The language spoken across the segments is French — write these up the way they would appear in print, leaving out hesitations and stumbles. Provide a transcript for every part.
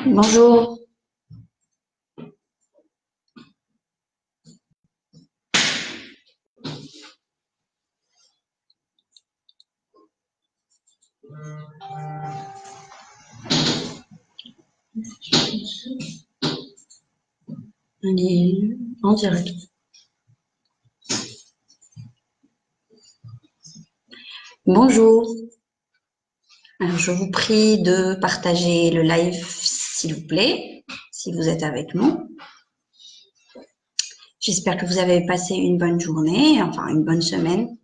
Bonjour. On est en direct. Bonjour. Alors, je vous prie de partager le live, s'il vous plaît, si vous êtes avec nous. J'espère que vous avez passé une bonne journée, enfin une bonne semaine.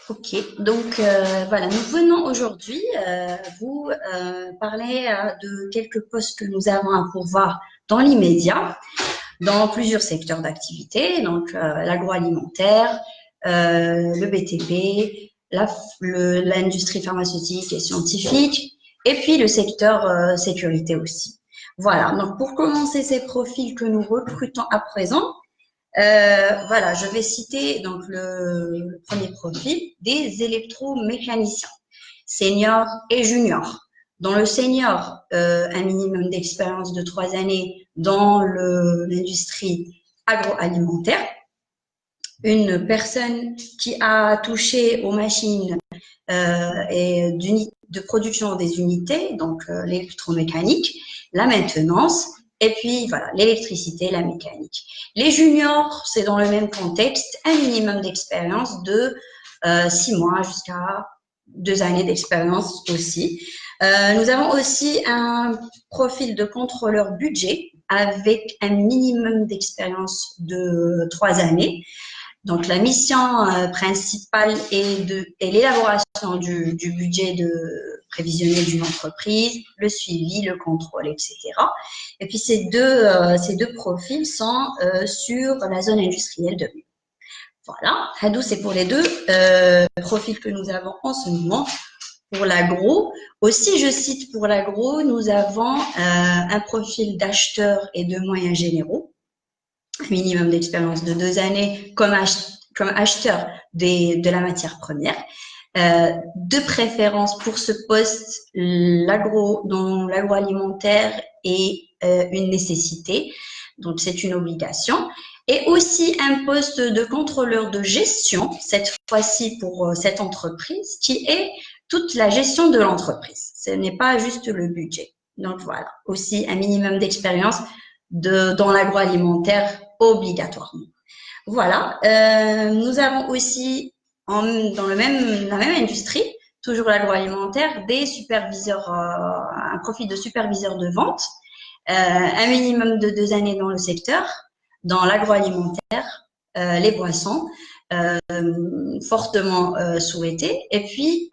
Ok, donc voilà, nous venons aujourd'hui vous parler de quelques postes que nous avons à pourvoir dans l'immédiat, dans plusieurs secteurs d'activité, donc l'agroalimentaire, le BTP, l'industrie pharmaceutique et scientifique, et puis le secteur sécurité aussi. Voilà, donc pour commencer ces profils que nous recrutons à présent, voilà, je vais citer donc le premier profil des électromécaniciens, senior et junior. Dans le senior, un minimum d'expérience de 3 années dans l'industrie agroalimentaire. Une personne qui a touché aux machines et de production des unités, donc l'électromécanique, la maintenance, et puis voilà, l'électricité, la mécanique. Les juniors, c'est dans le même contexte, un minimum d'expérience de 6 mois jusqu'à 2 années d'expérience aussi. Nous avons aussi un profil de contrôleur budget avec un minimum d'expérience de 3 années. Donc, la mission principale est l'élaboration du budget prévisionnel d'une entreprise, le suivi, le contrôle, etc. Et puis, ces deux profils sont sur la zone industrielle de Lyon. Voilà, Hadou, c'est pour les deux profils que nous avons en ce moment. Pour l'agro, aussi je cite pour l'agro, nous avons un profil d'acheteur et de moyens généraux, minimum d'expérience de 2 années comme acheteur de la matière première. De préférence pour ce poste, dont l'agroalimentaire est une nécessité, donc c'est une obligation. Et aussi un poste de contrôleur de gestion, cette fois-ci pour cette entreprise, qui est toute la gestion de l'entreprise. Ce n'est pas juste le budget. Donc voilà, aussi un minimum d'expérience dans l'agroalimentaire obligatoirement. Voilà, nous avons aussi dans la même industrie, toujours l'agroalimentaire, des superviseurs, un profil de superviseur de vente, un minimum de 2 années dans le secteur, dans l'agroalimentaire, les boissons, fortement souhaité, et puis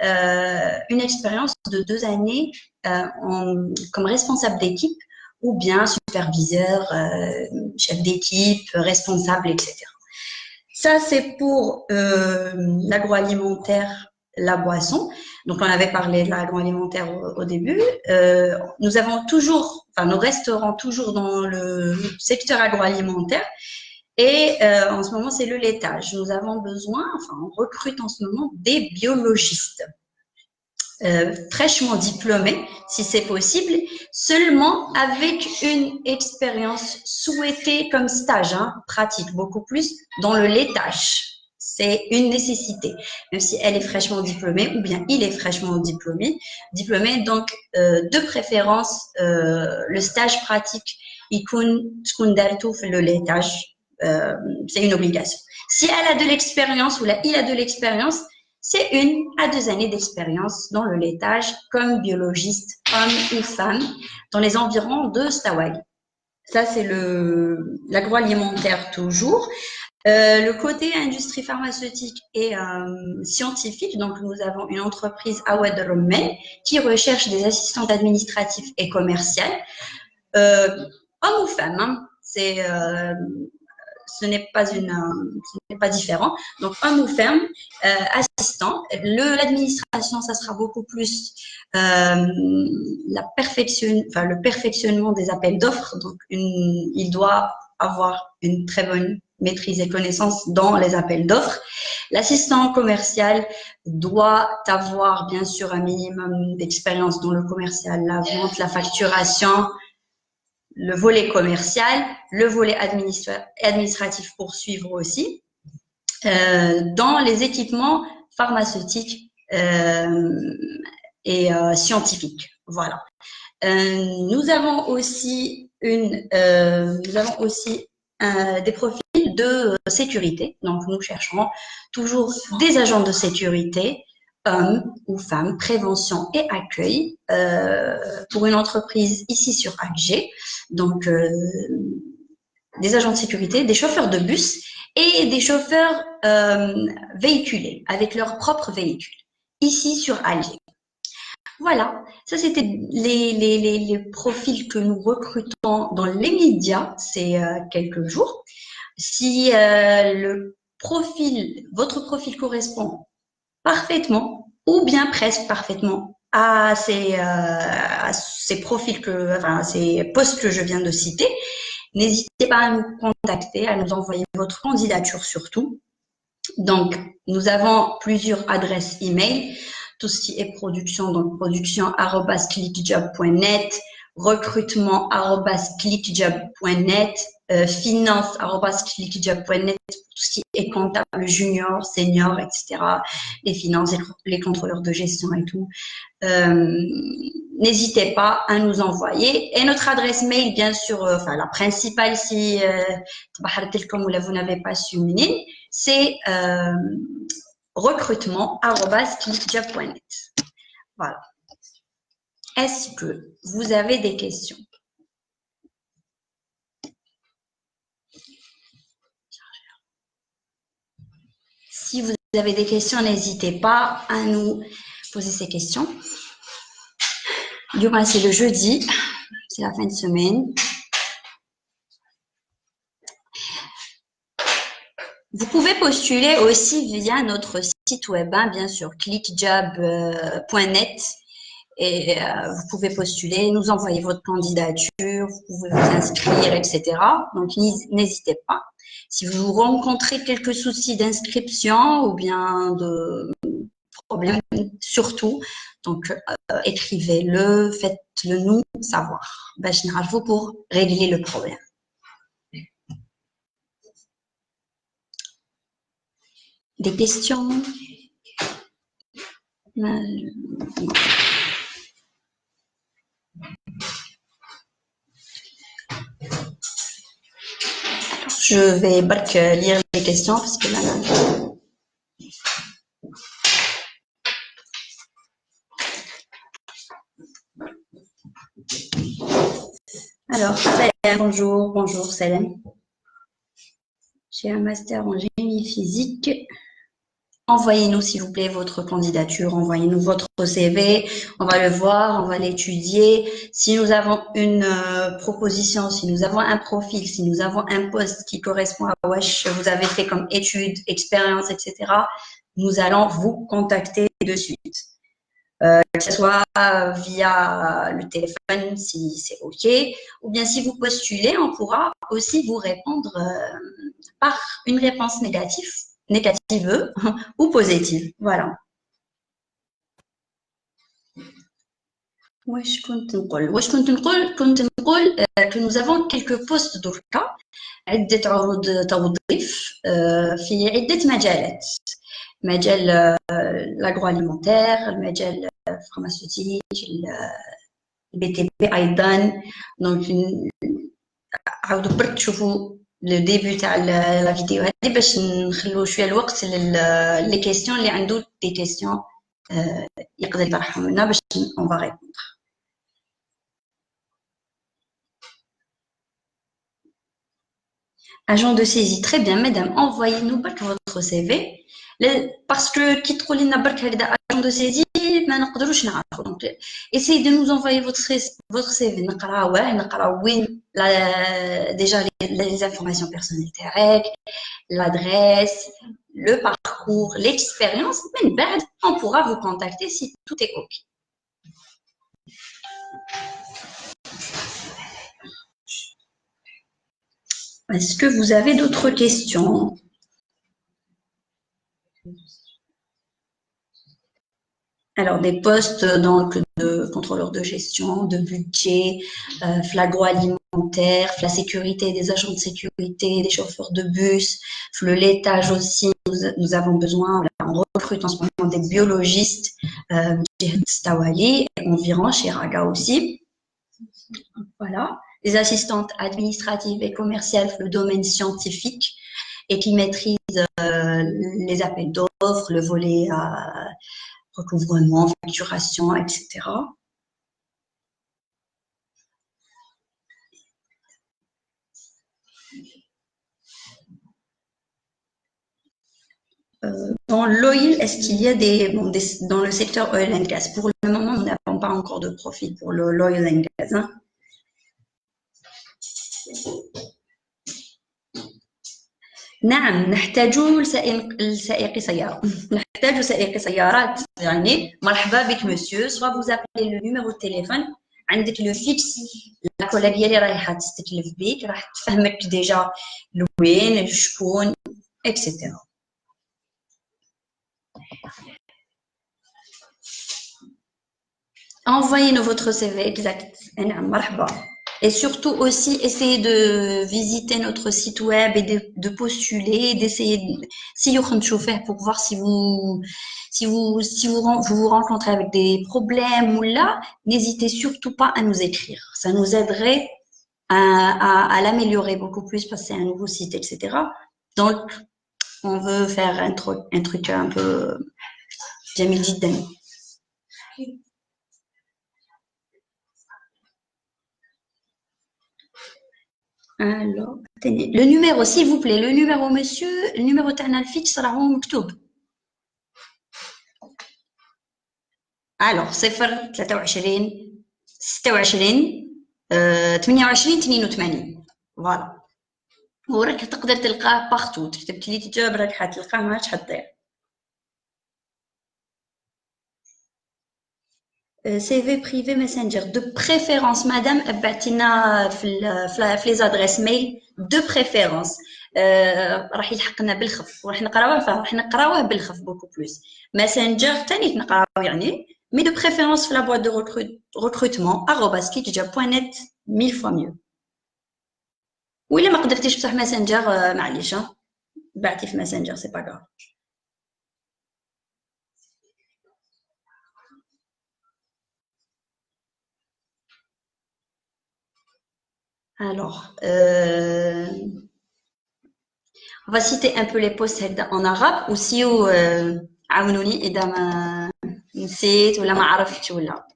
une expérience de 2 années comme responsable d'équipe ou bien superviseur, chef d'équipe, responsable, etc. Ça, c'est pour l'agroalimentaire, la boisson. Donc, on avait parlé de l'agroalimentaire au début. Nous resterons toujours dans le secteur agroalimentaire. Et en ce moment, c'est le laitage. Nous avons besoin, on recrute en ce moment des biologistes. Fraîchement diplômés, si c'est possible, seulement avec une expérience souhaitée comme stage, pratique, beaucoup plus dans le laitage. C'est une nécessité, même si elle est fraîchement diplômée ou bien il est fraîchement diplômé. Donc de préférence, le stage pratique, le laitage, c'est une obligation. Si elle a de l'expérience ou il a de l'expérience, c'est 1 à 2 années d'expérience dans le laitage comme biologiste, homme ou femme, dans les environs de Stawag. Ça, c'est l'agroalimentaire toujours. Le côté industrie pharmaceutique et scientifique, donc nous avons une entreprise Awad Rommel qui recherche des assistantes administratives et commerciales, hommes ou femmes, c'est ce n'est pas ce n'est pas différent. Donc, homme ou femme, assistant. L'administration, ça sera beaucoup plus le perfectionnement des appels d'offres. Donc, il doit avoir une très bonne maîtrise et connaissance dans les appels d'offres. L'assistant commercial doit avoir, bien sûr, un minimum d'expérience dans le commercial, la vente, la facturation, le volet commercial, le volet administratif pour suivre aussi, dans les équipements pharmaceutiques et scientifiques. Voilà. Nous avons aussi des profils de sécurité. Donc, nous cherchons toujours des agents de sécurité, hommes ou femmes, prévention et accueil pour une entreprise ici sur Alger. Donc, des agents de sécurité, des chauffeurs de bus et des chauffeurs véhiculés avec leur propre véhicule ici sur Alger. Voilà, ça c'était les profils que nous recrutons dans les médias ces quelques jours. Si votre profil correspond parfaitement ou bien presque parfaitement à ces profils ces postes que je viens de citer, n'hésitez pas à nous contacter, à nous envoyer votre candidature surtout. Donc, nous avons plusieurs adresses email. Tout ce qui est production, donc production@clickjob.net, recrutement@clickjob.net, finance@clickjob.net, tout ce qui est comptable junior, senior, etc. Les finances, les contrôleurs de gestion et tout. N'hésitez pas à nous envoyer. Et notre adresse mail, bien sûr, la principale, si vous n'avez pas su, c'est recrutement@clickjob.net. Voilà. Est-ce que vous avez des questions? Si vous avez des questions, n'hésitez pas à nous poser ces questions. Demain, c'est le jeudi, c'est la fin de semaine. Vous pouvez postuler aussi via notre site web, bien sûr, clickjob.net. Et vous pouvez postuler, nous envoyer votre candidature, vous pouvez vous inscrire, etc. Donc, n'hésitez pas. Si vous rencontrez quelques soucis d'inscription ou bien de problèmes, surtout, donc écrivez-le, faites-le nous savoir. Pour régler le problème. Des questions? Je vais lire les questions parce que là. Alors, bonjour Salem. J'ai un master en génie physique. Envoyez-nous s'il vous plaît votre candidature, envoyez-nous votre CV, on va le voir, on va l'étudier. Si nous avons une proposition, si nous avons un profil, si nous avons un poste qui correspond à ce que vous avez fait comme études, expérience, etc., nous allons vous contacter de suite. Que ce soit via le téléphone si c'est OK, ou bien si vous postulez, on pourra aussi vous répondre par une réponse négative ou positive. Voilà. كنت نقول que nous avons quelques postes دركا عدة عروض توظيف في عدة مجالات. مجال l'agroalimentaire, المجال الفارماسيوتيك, الBTP أيضا. Donc عاودوا برك تشوفوا le début تاع la vidéo هذه باش نخلو شويه الوقت لي كيسيون اللي عنده دي كيسيون يقدر يطرحهم لنا باش on va répondre. Agent de saisie, très bien, madame, envoyez-nous votre CV. Parce que qui trouve les agent de saisie, ما نقدروش نعرفوا. Donc essayez de nous envoyer votre CV نقراوه وين déjà les informations personnelles تاعك, l'adresse, le parcours, l'expérience. من بعد on pourra vous contacter si tout est OK. Est-ce que vous avez d'autres questions? Alors, des postes donc de contrôleur de gestion, de budget, l'agroalimentaire, la sécurité, des agents de sécurité, des chauffeurs de bus, le laitage aussi. Nous avons besoin, on recrute en ce moment des biologistes, Stawali, environ chez Raga aussi. Voilà. Des assistantes administratives et commerciales dans le domaine scientifique et qui maîtrisent les appels d'offres, le volet recouvrement, facturation, etc. Dans l'oil, est-ce qu'il y a dans le secteur oil and gas? Pour le moment, nous n'avons pas encore de profil pour l'oil and gas. Hein. نعم نحتاج لسائق سيارة نحتاج سائق سيارات يعني مرحبا بك مسيو سوا vous appelez le numéro de téléphone عندك لو فيكس لا كوليغ ديالي رايحه تستكلف بيك راح تفهمك ديجا لوين شكون اكسيتيرا. Envoyez-nous votre CV exact. نعم مرحبا. Et surtout aussi, essayez de visiter notre site web et de postuler, d'essayer pour voir si vous rencontrez avec des problèmes ou là, n'hésitez surtout pas à nous écrire. Ça nous aiderait à l'améliorer beaucoup plus parce que c'est un nouveau site, etc. Donc, on veut faire un truc un peu جميل جدا. Alors, attendez. Le numéro, s'il vous plaît, le numéro, monsieur, le numéro تاعنا fixe راهو مكتوب. Alors, 0 23 26 28 82. Voilà. وراك تقدر تلقاه بارتو تكتب كليتي جاب راك حتلقاه ما عادش حتضيع. CV privé messenger de préférence madame ابعتينا في les adresses mail de préférence راح يلحقنا بالخف وراح نقراوه بالخف beaucoup plus. messenger ثاني نقراوه يعني mais de préférence في la boîte de recrutement @kitja.net 1000 fois mieux. وإلا ما قدرتيش بصح messenger معليش بعتي في messenger c'est pas grave. Alors, on va citer un peu les postes en arabe aussi ou عاونوني إذا ما نسيت ولا ما عرفتش ولا.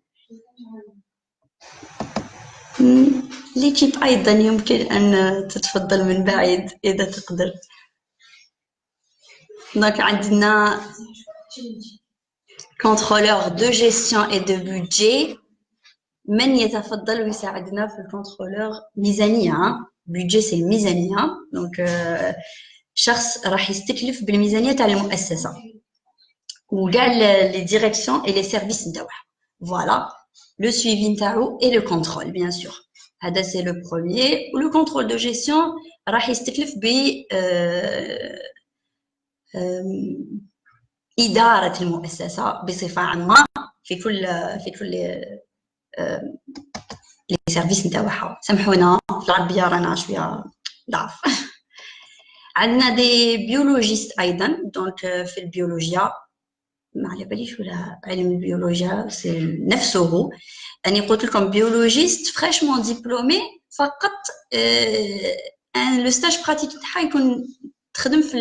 ليكيب أيضا يمكن أن تتفضل من بعيد إذا تقدر. Donc عندنا contrôleur de gestion et de budget. من يتفضل ويساعدنا في الكنترولور ميزانية. budget c'est الميزانية. Donc شخص راح يستكلف بالميزانية تاع المؤسسة وكاع les directions et les services نتاعها. Voilà, le suivi نتاعو et le contrôle bien sûr. هذا c'est le premier. و le contrôle de gestion راح يستكلف ب إدارة المؤسسة بصفة عامة في كل لي سيرفيس نتاعها. سامحونا في العربية رانا شوية ضعف. عندنا دي بيولوجيست أيضا. دونك في البيولوجيا ما على باليش ولا علم البيولوجيا سي نفسه. أنا قلت لكم بيولوجيست فريشمون ديبلومي فقط لو ستاج براتيك تاعها يكون تخدم في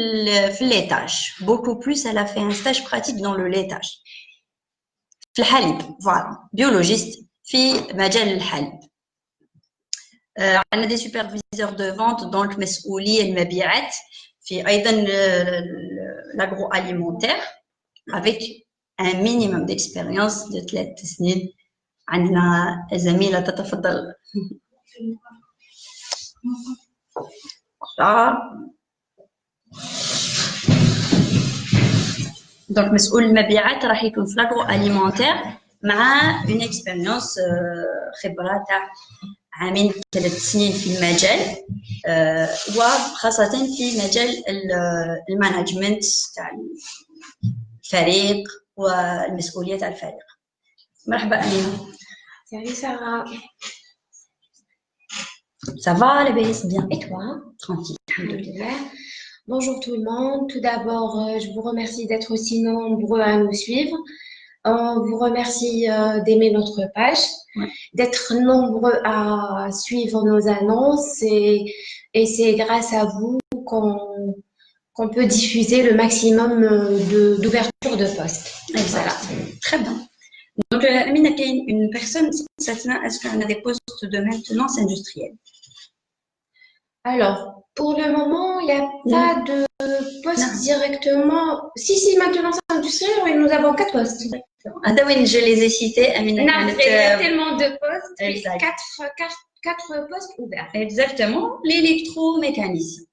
الليتاج. beaucoup plus elle a fait un stage pratique dans le laitage في الحليب. voilà بيولوجيست في مجال الحليب. عندنا دي سوبرفيزور دو فونت دونك مسؤولي المبيعات في ايضا لاغرو اليمونتير avec un minimum d'expérience de 3 سنين. عندنا زميلة تتفضل. دونك مسؤول المبيعات راح يكون في لاغرو اليمونتير مع اون اكسبيريونس خبره تاع 2 3 سنين في المجال وخاصه في مجال المانجمنت تاع الفريق والمسؤوليه تاع الفريق. مرحبا امينه. Salut Sarah. Ça va, Labès? Bien. Et toi? Tranquille. Alhamdoulilah. Bonjour tout le monde. Tout d'abord, je vous remercie d'être aussi nombreux à nous suivre. On vous remercie d'aimer notre page, d'être nombreux à suivre nos annonces et c'est grâce à vous qu'on peut diffuser le maximum d'ouverture de postes. Voilà. Très bien. Donc, Amina, une personne, est-ce qu'on a des postes de maintenance industrielle? Alors, pour le moment, il n'y a pas de poste directement. Si, maintenance industrielle, oui, nous avons 4 postes. Ah oui, je les ai cités, Amina. Non, il y a tellement de postes, 4 postes ouverts. Exactement, l'électromécanicien.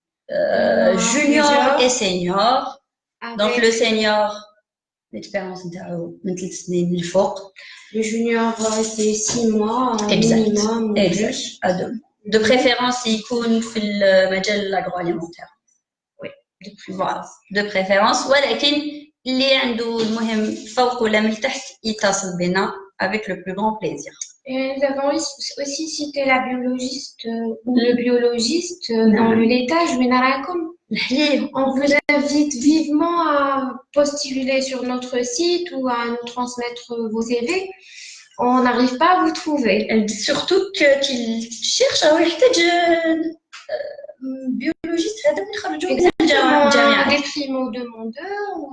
Junior et senior. Donc, le senior, l'expérience de 3 سنين للفوق. Le junior, c'est 6 mois minimum. Exact. De préférence, il يكون في المجال l'agroalimentaire. Oui, voilà. De préférence, ولكن اللي عنده المهم فوق ولا من تحت يتصل بنا avec le plus grand plaisir. Et nous avons aussi cité la biologiste ou le biologiste dans le laitage. On vous invite vivement à postuler sur notre site ou à nous transmettre vos CV. On n'arrive pas à vous trouver. Surtout qu'il cherche à يحتاج biologiste هذا من خرجوا من الجامعة. Des primo-demandeurs ou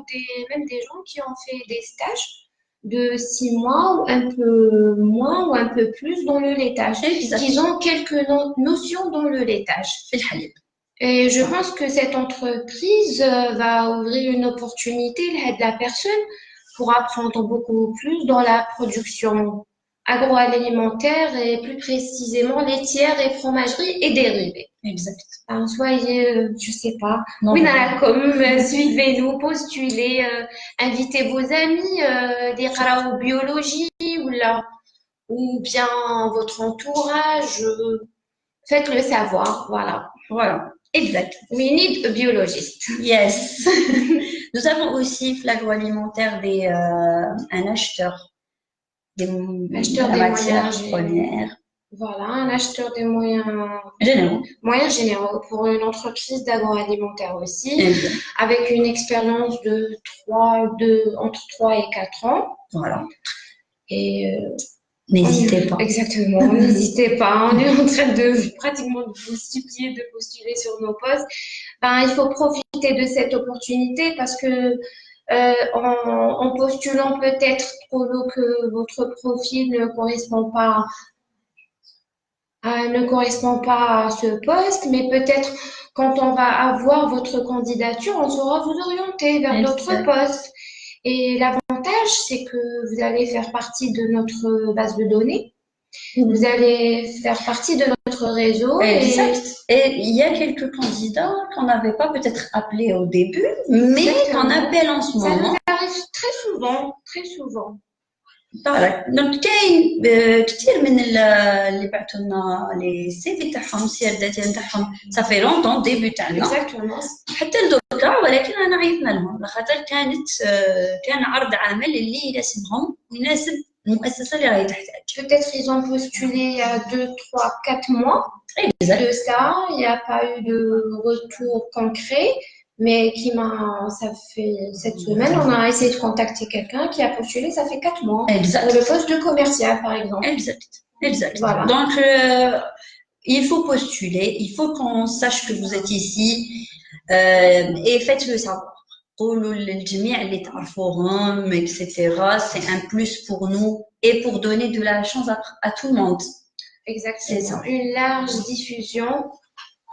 même des gens qui ont fait des stages de 6 mois ou un peu moins ou un peu plus dans le laitage. Ils ont quelques notions dans le laitage. Et je pense que cette entreprise va ouvrir une opportunité à la personne pour apprendre beaucoup plus dans la production agroalimentaire et plus précisément laitière et fromagerie et dérivés. Exact. Alors, soyez, je sais pas, suivez-nous, postulez, invitez vos amis, des ou biologie ou bien votre entourage, faites-le savoir, voilà. Voilà. Exact. We need a biologist. Yes. Nous avons aussi l'agroalimentaire un acheteur. Des matières premières. Voilà, un acheteur des moyens généraux pour une entreprise d'agroalimentaire aussi, avec une expérience entre 3 et 4 ans. Voilà. Et n'hésitez pas. Exactement, n'hésitez pas. On est en train de pratiquement vous supplier de postuler sur nos postes. Il faut profiter de cette opportunité parce que en postulant peut-être trop tôt que votre profil ne correspond pas à ce poste, mais peut-être quand on va avoir votre candidature, on saura vous orienter vers d'autres postes. Et l'avantage, c'est que vous allez faire partie de notre base de données. Vous allez faire partie de notre réseau. Exact. Et il y a quelques candidats qu'on n'avait pas peut-être appelés au début, mais qu'on appelle en ce moment. Ça nous arrive très souvent, très souvent. Donc, كثير من اللي بعثوا لنا لي سي في تاعهم السيادات تاعهم ça fait longtemps début تاعنا حتى لدركا ولكن انا عيطنا لهم لخاطر كان عرض عمل اللي يناسبهم ويناسب المؤسسه اللي راهي تحتاج. Peut-être ils ont postulé il y a 2, 3, 4 mois. De ça, il n'y a pas eu de retour concret. Mais ça fait cette semaine, on a essayé de contacter quelqu'un qui a postulé, ça fait 4 mois. Exact. Pour le poste de commercial, par exemple. Exact. Voilà. Donc, il faut postuler, il faut qu'on sache que vous êtes ici et faites-le savoir. قولوا للجميع اللي تعرفوهم, etc. C'est un plus pour nous et pour donner de la chance à tout le monde. Exactement. C'est ça. Une large diffusion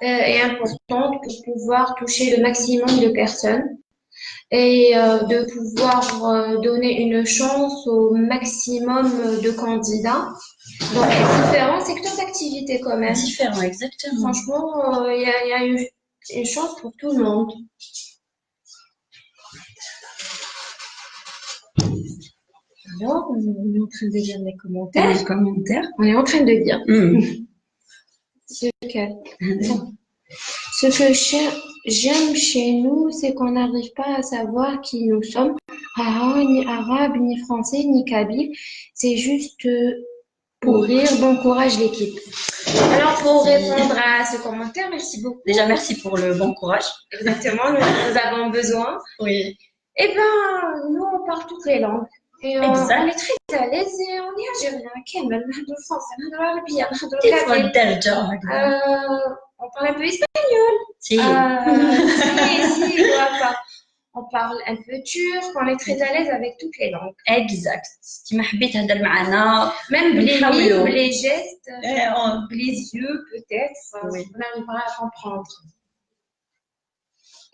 est importante pour pouvoir toucher le maximum de personnes. et de pouvoir donner une chance au maximum de candidats dans différents secteurs d'activité quand même. Différents, exactement. Franchement, il y a une chance pour tout le monde. Alors, on est en train de lire les commentaires. Les commentaires. On est en train de lire. Ce que j'aime chez nous, c'est qu'on n'arrive pas à savoir qui nous sommes. Ni arabe, ni français, ni kabyle. C'est juste pour rire. Bon courage l'équipe. Alors, pour répondre à ce commentaire, merci beaucoup. Déjà, merci pour le bon courage. Exactement, nous avons besoin. Oui. Eh bien, nous, on parle toutes les langues. Et on est très à l'aise et on est algérien. Kamel, le français, le arabe, le kabyle. On parle un peu espagnol. Si. Si, on parle un peu turc. On est très à l'aise avec toutes les langues. Exact. كيما حبيت تهضر معنا. Même les lignes, les gestes, les yeux peut-être. Oui. On arrivera à comprendre.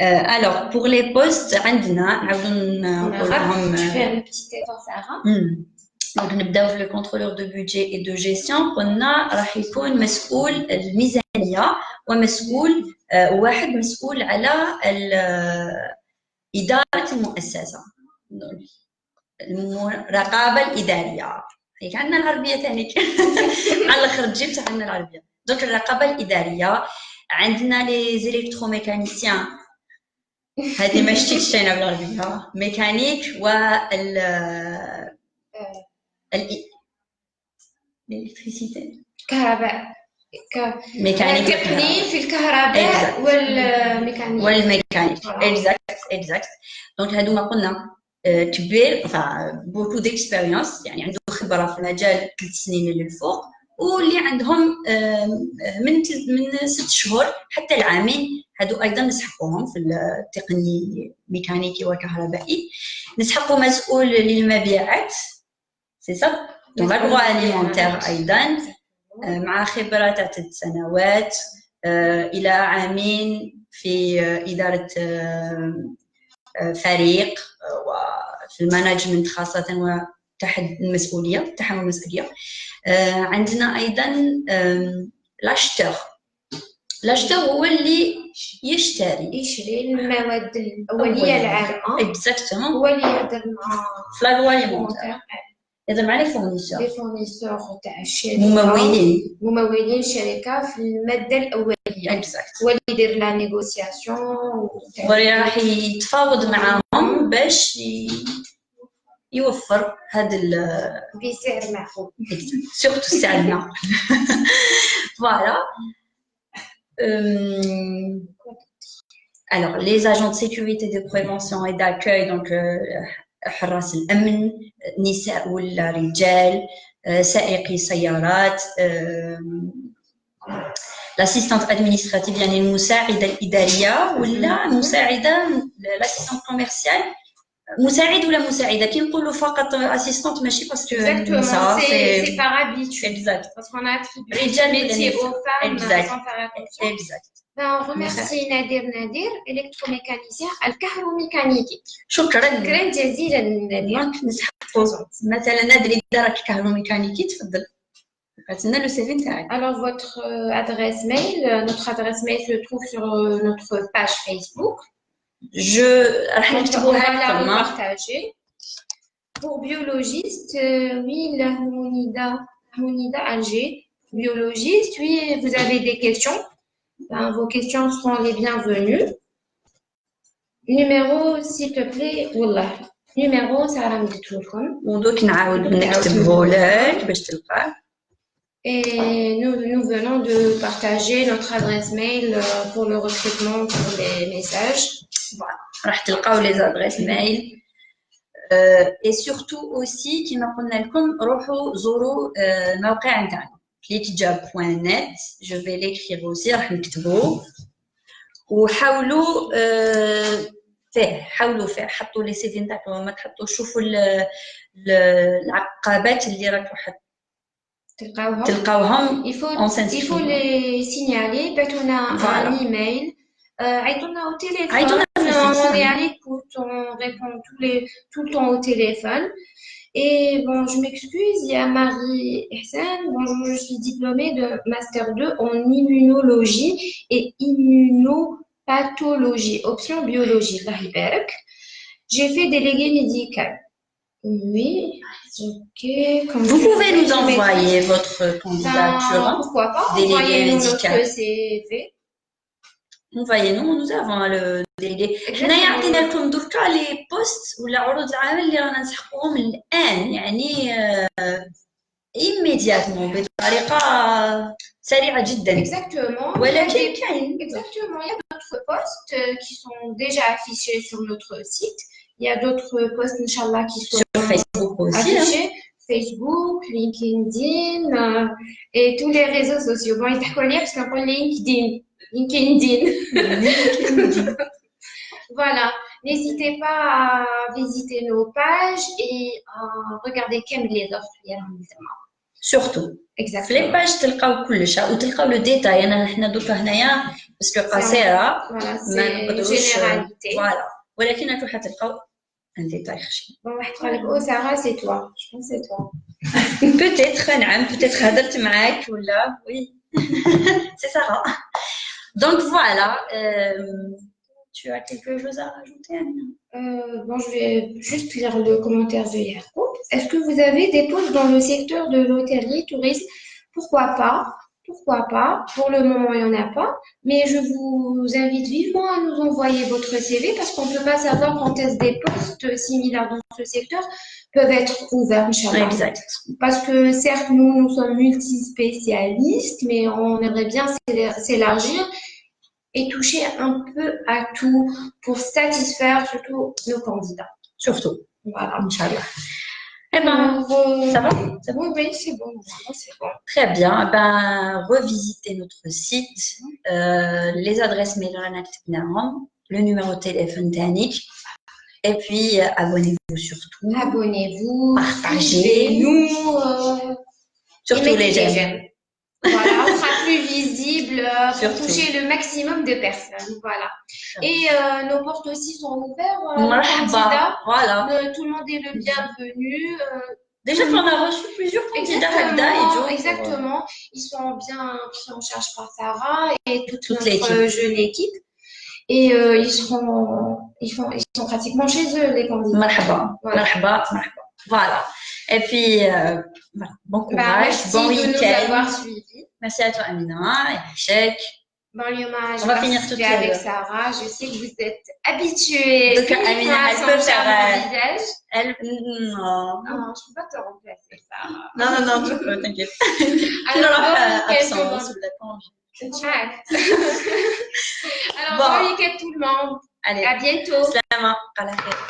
Alors, pour les postes, عندنا نقولهم. Tu fais un petit effort, Sarah. Donc, نبداو في le contrôleur de budget et de gestion. قلنا راح يكون مسؤول الميزانية ومسؤول واحد مسؤول على إدارة المؤسسة. المراقبة الإدارية. هيك عندنا العربية ثاني. على الآخر جبت عندنا العربية. دونك الرقابة الإدارية عندنا لي زيليكتروميكانيسيان. هذه ما شتيش أنا بالعربية. ميكانيك وال الإلكتريسيتي. كهرباء. ميكانيك. تقني في الكهرباء والميكانيك. والميكانيك. exact. دونك هادو ما قلنا كبير beaucoup d'expérience يعني عنده خبرة في مجال 3 سنين للفوق واللي عندهم من 6 شهور حتى العامين. هادو أيضا نسحقوهم في التقني ميكانيكي وكهربائي. نسحقوا مسؤول للمبيعات سي صا دونك agroalimentaire أيضا مع خبرة 3 سنوات إلى عامين في إدارة فريق وفي المانجمنت خاصة وتحت المسؤولية تحمل المسؤولية. عندنا أيضا لاشتر هو اللي يشتري المواد الأولية العامة. exactement. هو اللي يهضر مع l'agroalimentaire. يهضر مع لي فورنيسور تاع الشركة ممولين الشركة في المادة الأولية. exact. هو اللي يدير لا نيغوسياسيون وراح يتفاوض معاهم باش يوفر هذا بسعر معقول. surtout السعر المعقول. Voilà. Alors, les agents de sécurité, de prévention et d'accueil, donc حراس الأمن نساء ولا رجال سائقي سيارات l'assistante administrative يعني المساعدة الإدارية ولا مساعدة l'assistante commerciale مساعد ولا مساعدة كي نقولوا فقط assistante ماشي باسكو exactement c'est par habitude exact parce qu'on a attribué رجال métier aux femmes exact. sans faire attention. exact. On remercie Nadir, électromécanicien الكهروميكانيكي. شكرا جزيلا نادر. مثلا نادر إدارة الكهروميكانيكي تفضل. قالتلنا لو سي في نتاعك. Alors votre adresse mail, notre adresse mail se trouve sur notre page Facebook. راح نكتبوها كما partager. Pour biologiste, oui, Mounida Alger, biologiste, oui, vous avez des questions. Ben, vos questions seront les bienvenues. Numéro, s'il te plaît, wallah. Numéro, Sarah me dit tout comme. ودوك نعاود نكتبه لك باش تلقاه. Et nous venons de partager notre adresse mail pour le recrutement pour les messages. Voilà. راح تلقاو les adresses mail. Et surtout aussi كما قلنا لكم روحوا زوروا الموقع نتاعنا clickjob.net. je vais l'écrire aussi راح نكتبوه وحاولوا فيه حطوا لي سي في نتاعكم ما تحطوا شوفوا العقبات اللي راكم تلقاوهم. il faut les signaler. بعتونا un email. عيطونا au téléphone. عيطونا في on est à l'écoute, on répond tout le temps au téléphone. Et bon, je m'excuse, il y a Marie Hassan. Bonjour, je suis diplômée de Master 2 en immunologie et immunopathologie, option biologie. Allah يبارك. J'ai fait délégué médical. Oui, ok. Comme Vous je pouvez disais, nous envoyer votre candidature, ben, pourquoi pas, délégué envoyez-nous médical. notre CV. Envoyez-nous, nous avons le délégué. حنا Exactement. يعطينا لكم دركا لي بوست ولا عروض العمل اللي رانا نسحقوهم الآن يعني immédiatement بطريقة سريعة جدا. Exactement. ولكن Il كاين exactement. Il y a d'autres postes qui sont déjà affichés sur notre site. Il y a d'autres postes, Inch'Allah, qui sont sur Facebook aussi. affichés. Facebook, LinkedIn et tous les réseaux sociaux. Bon, ils t'accollent parce qu'on parle LinkedIn. Voilà. N'hésitez pas à visiter nos pages et à regarder quelles les offres il y a dans les surtout في Exactement. لي باج تلقاو كلش وتلقاو لو ديتاي. انا حنا دوكا هنايا باسكو قصيره Voilà, ما c'est نقدروش généralité. فوالا ولكن راكو حتلقاو ان ديتاي خشن. Bon, واحد قال لك oh Sarah c'est toi. Je pense que c'est toi. peut-être نعم peut-être هضرت معاك ولا oui c'est Sarah. Donc voilà, tu as quelque chose à rajouter, Amina? Bon, je vais juste lire le commentaire de Yarko. Est-ce que vous avez des postes dans le secteur de l'hôtellerie, tourisme? Pourquoi pas? Pourquoi pas? Pour le moment, il n'y en a pas. Mais je vous invite vivement à nous envoyer votre CV parce qu'on ne peut pas savoir quand est-ce des postes similaires dans ce secteur peuvent être ouverts, Inch'Allah. Exact. Parce que certes, nous sommes multispécialistes, mais on aimerait bien s'élargir et toucher un peu à tout pour satisfaire surtout nos candidats. Surtout. Voilà. Inch'Allah. Eh ben, ça va? C'est bon, oui, c'est bon. C'est bon. Très bien. Ben, revisitez notre site, les adresses mail, le numéro de téléphone technique. Et puis, abonnez-vous surtout. Abonnez-vous, partagez-nous. Surtout les j'aime. Voilà, on sera plus visible pour Surtout. toucher le maximum de personnes. Voilà. Et nos portes aussi sont ouvertes aux Marhaba. candidats. Voilà. Tout le monde est le bienvenu. Déjà qu'on a reçu plusieurs candidats. Exactement. Ils sont bien pris en charge par Sarah et toute notre l'équipe. jeune équipe. Et ils sont pratiquement chez eux, les candidats. Marhaba. Voilà. Marhaba. Marhaba. Voilà. Et puis, bon courage, bon week-end. Merci de nous avoir suivis. Merci à toi, Amina, et à Chek. Bon, Lyoma, on va finir tout de suite avec Sarah. Je sais que vous êtes habitués. Donc, Amina, elle peut faire visage. Elle, non, je ne peux pas te remplacer, Sarah. Non, tu peux, t'inquiète. Alors, absence ou la congé. Alors, bon week-end tout le monde. Allez, à bientôt. Slama, à la fête.